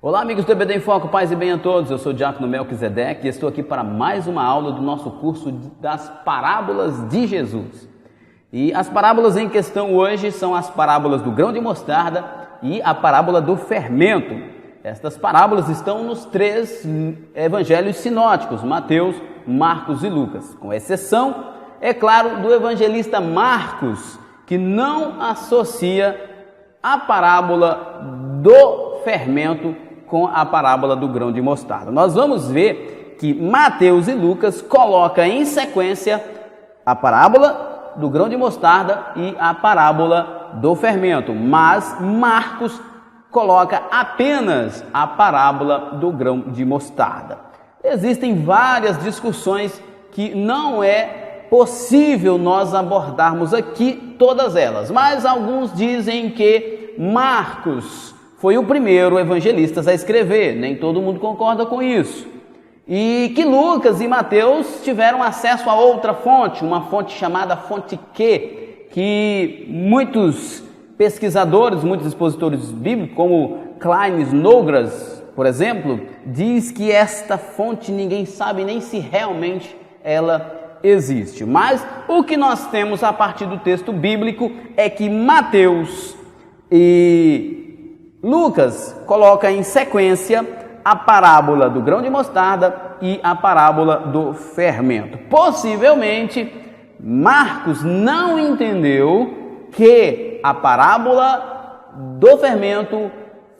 Olá, amigos do EBD em Foco, paz e bem a todos. Eu sou o Diácono Melquisedeque e estou aqui para mais uma aula do nosso curso das parábolas de Jesus. E as parábolas em questão hoje são as parábolas do grão de mostarda e a parábola do fermento. Estas parábolas estão nos três evangelhos sinóticos, Mateus, Marcos e Lucas, com exceção, é claro, do evangelista Marcos, que não associa a parábola do fermento com a parábola do grão de mostarda. Nós vamos ver que Mateus e Lucas colocam em sequência a parábola do grão de mostarda e a parábola do fermento, mas Marcos coloca apenas a parábola do grão de mostarda. Existem várias discussões que não é possível nós abordarmos aqui todas elas, mas alguns dizem que Marcos foi o primeiro evangelista a escrever, nem todo mundo concorda com isso. E que Lucas e Mateus tiveram acesso a outra fonte, uma fonte chamada fonte Q, que muitos pesquisadores, muitos expositores bíblicos, como Klein Snodgrass, por exemplo, diz que esta fonte ninguém sabe nem se realmente ela existe. Mas o que nós temos a partir do texto bíblico é que Mateus e Lucas coloca em sequência a parábola do grão de mostarda e a parábola do fermento. Possivelmente, Marcos não entendeu que a parábola do fermento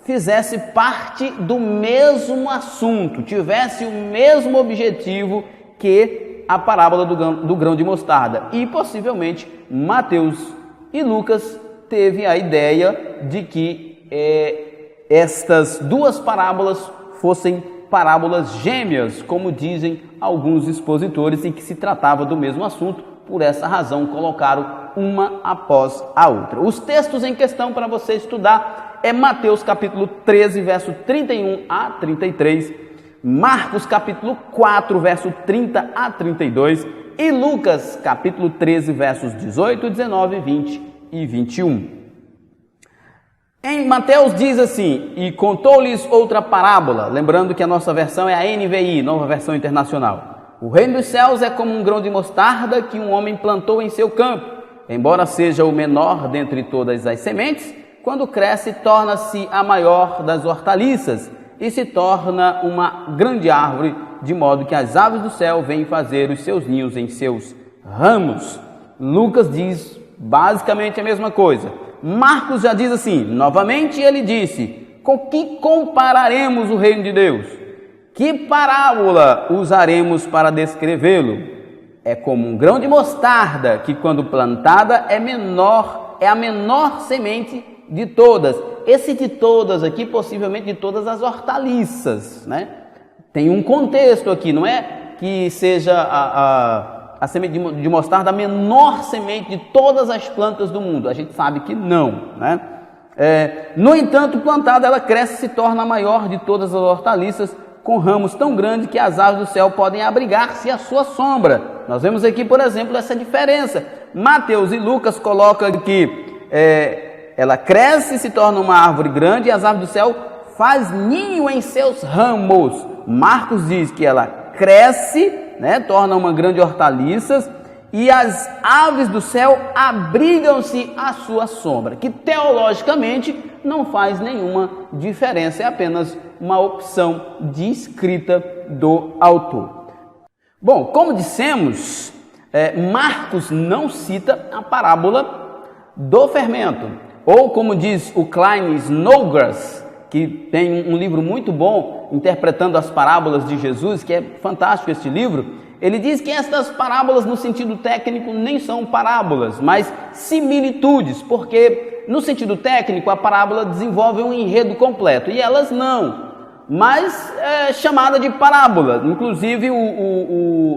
fizesse parte do mesmo assunto, tivesse o mesmo objetivo que a parábola do grão de mostarda. E possivelmente, Mateus e Lucas teve a ideia de que estas duas parábolas fossem parábolas gêmeas, como dizem alguns expositores, e que se tratava do mesmo assunto. Por essa razão colocaram uma após a outra. Os textos em questão para você estudar é Mateus capítulo 13, verso 31 a 33, Marcos capítulo 4, verso 30 a 32 e Lucas capítulo 13, versos 18, 19, 20 e 21. Em Mateus diz assim: e contou-lhes outra parábola, lembrando que a nossa versão é a NVI, Nova Versão Internacional. O reino dos céus é como um grão de mostarda que um homem plantou em seu campo. Embora seja o menor dentre todas as sementes, quando cresce torna-se a maior das hortaliças e se torna uma grande árvore, de modo que as aves do céu vêm fazer os seus ninhos em seus ramos. Lucas diz basicamente a mesma coisa. Marcos já diz assim, novamente ele disse: com que compararemos o reino de Deus? Que parábola usaremos para descrevê-lo? É como um grão de mostarda, que quando plantada é a menor semente de todas. Esse de todas aqui, possivelmente de todas as hortaliças, né? Tem um contexto aqui, não é que seja a semente de mostarda a menor semente de todas as plantas do mundo. A gente sabe que não, né? No entanto, plantada ela cresce e se torna a maior de todas as hortaliças, com ramos tão grandes que as aves do céu podem abrigar-se à sua sombra. Nós vemos aqui, por exemplo, essa diferença. Mateus e Lucas colocam que ela cresce e se torna uma árvore grande e as aves do céu faz ninho em seus ramos. Marcos diz que ela cresce, né, torna uma grande hortaliça e as aves do céu abrigam-se à sua sombra, que teologicamente não faz nenhuma diferença, é apenas uma opção de escrita do autor. Bom, como dissemos, Marcos não cita a parábola do fermento, ou como diz o Klein Snodgrass, que tem um livro muito bom interpretando as parábolas de Jesus, que é fantástico este livro. Ele diz que estas parábolas no sentido técnico nem são parábolas, mas similitudes, porque no sentido técnico a parábola desenvolve um enredo completo e elas não, mas é chamada de parábola. Inclusive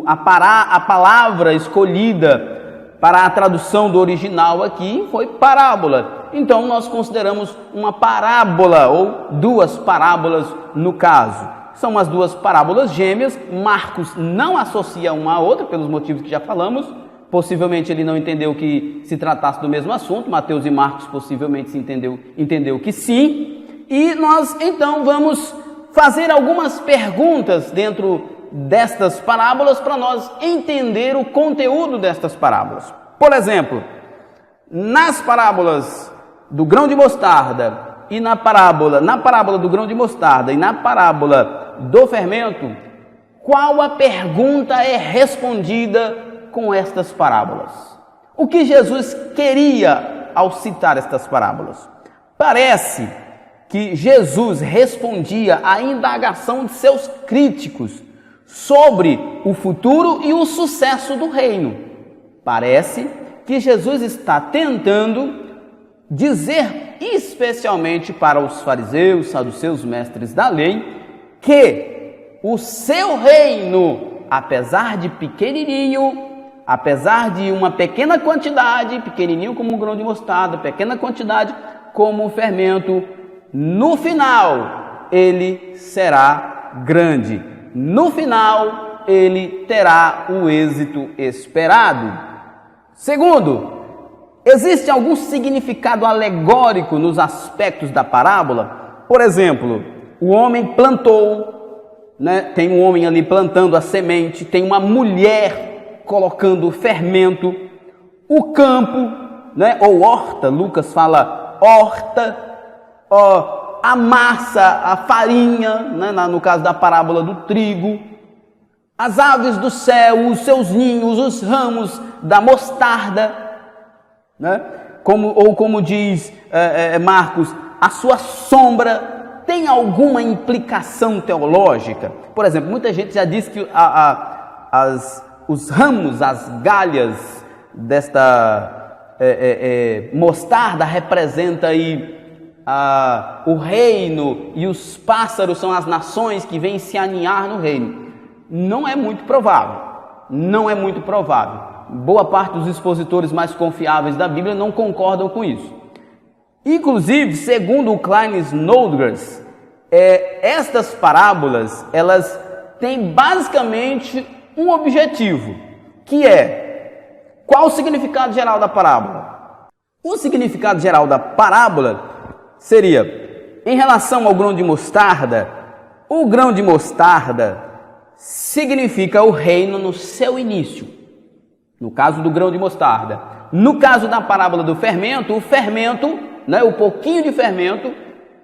a palavra escolhida para a tradução do original aqui foi parábola. Então nós consideramos uma parábola ou duas parábolas no caso. São as duas parábolas gêmeas. Marcos não associa uma à outra pelos motivos que já falamos. Possivelmente ele não entendeu que se tratasse do mesmo assunto. Mateus e Marcos possivelmente entendeu que sim. E nós então vamos fazer algumas perguntas dentro destas parábolas para nós entender o conteúdo destas parábolas. Por exemplo, nas parábolas do grão de mostarda e na parábola do grão de mostarda e na parábola do fermento, qual a pergunta é respondida com estas parábolas? O que Jesus queria ao citar estas parábolas? Parece que Jesus respondia à indagação de seus críticos sobre o futuro e o sucesso do reino. Parece que Jesus está tentando dizer, especialmente para os fariseus, saduceus, mestres da lei, que o seu reino, apesar de pequenininho, apesar de uma pequena quantidade, pequenininho como um grão de mostarda, pequena quantidade como o fermento, no final ele será grande. No final ele terá o êxito esperado. Segundo, existe algum significado alegórico nos aspectos da parábola? Por exemplo, o homem plantou, tem um homem ali plantando a semente, tem uma mulher colocando o fermento, o campo, ou horta, Lucas fala horta, a massa, a farinha, no caso da parábola do trigo, as aves do céu, os seus ninhos, os ramos da mostarda, como diz Marcos, a sua sombra. Tem alguma implicação teológica? Por exemplo, muita gente já diz que os ramos, as galhas desta mostarda representa aí o reino, e os pássaros são as nações que vêm se aninhar no reino. Não é muito provável. Boa parte dos expositores mais confiáveis da Bíblia não concordam com isso. Inclusive, segundo o Klein Snodgrass, estas parábolas, elas têm basicamente um objetivo, que é: qual o significado geral da parábola? O significado geral da parábola seria, em relação ao grão de mostarda, o grão de mostarda significa o reino no seu início, no caso do grão de mostarda. No caso da parábola do fermento, o fermento, o pouquinho de fermento,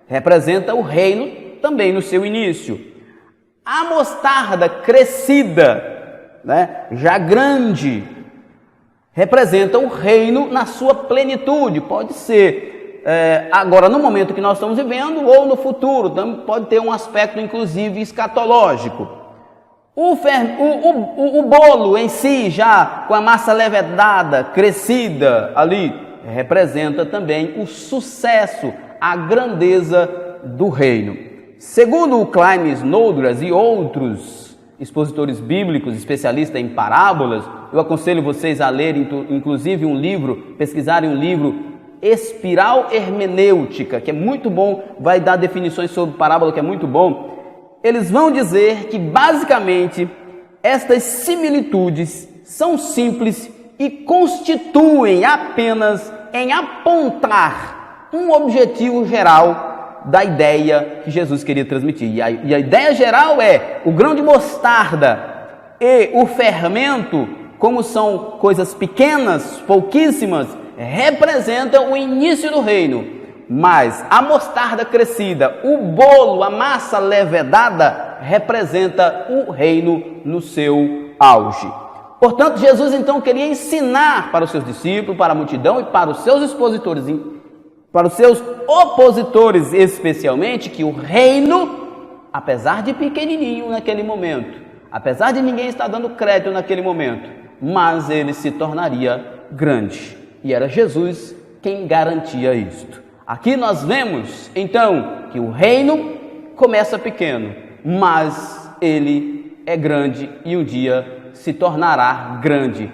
representa o reino também no seu início. A mostarda crescida, já grande, representa o reino na sua plenitude. Pode ser agora no momento que nós estamos vivendo ou no futuro, pode ter um aspecto inclusive escatológico. O bolo em si, já com a massa levedada, crescida ali, representa também o sucesso, a grandeza do reino. Segundo o Klein Snodgrass e outros expositores bíblicos, especialistas em parábolas, eu aconselho vocês a lerem inclusive pesquisarem um livro, Espiral Hermenêutica, que é muito bom, vai dar definições sobre parábola, que é muito bom. Eles vão dizer que basicamente estas similitudes são simples e constituem apenas em apontar um objetivo geral da ideia que Jesus queria transmitir. E a ideia geral é: o grão de mostarda e o fermento, como são coisas pequenas, pouquíssimas, representam o início do reino. Mas a mostarda crescida, o bolo, a massa levedada, representa o reino no seu auge. Portanto, Jesus então queria ensinar para os seus discípulos, para a multidão e para os seus expositores, para os seus opositores especialmente, que o reino, apesar de pequenininho naquele momento, apesar de ninguém estar dando crédito naquele momento, mas ele se tornaria grande. E era Jesus quem garantia isto. Aqui nós vemos, então, que o reino começa pequeno, mas ele é grande e um dia se tornará grande,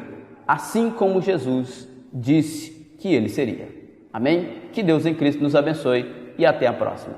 assim como Jesus disse que ele seria. Amém? Que Deus em Cristo nos abençoe e até a próxima.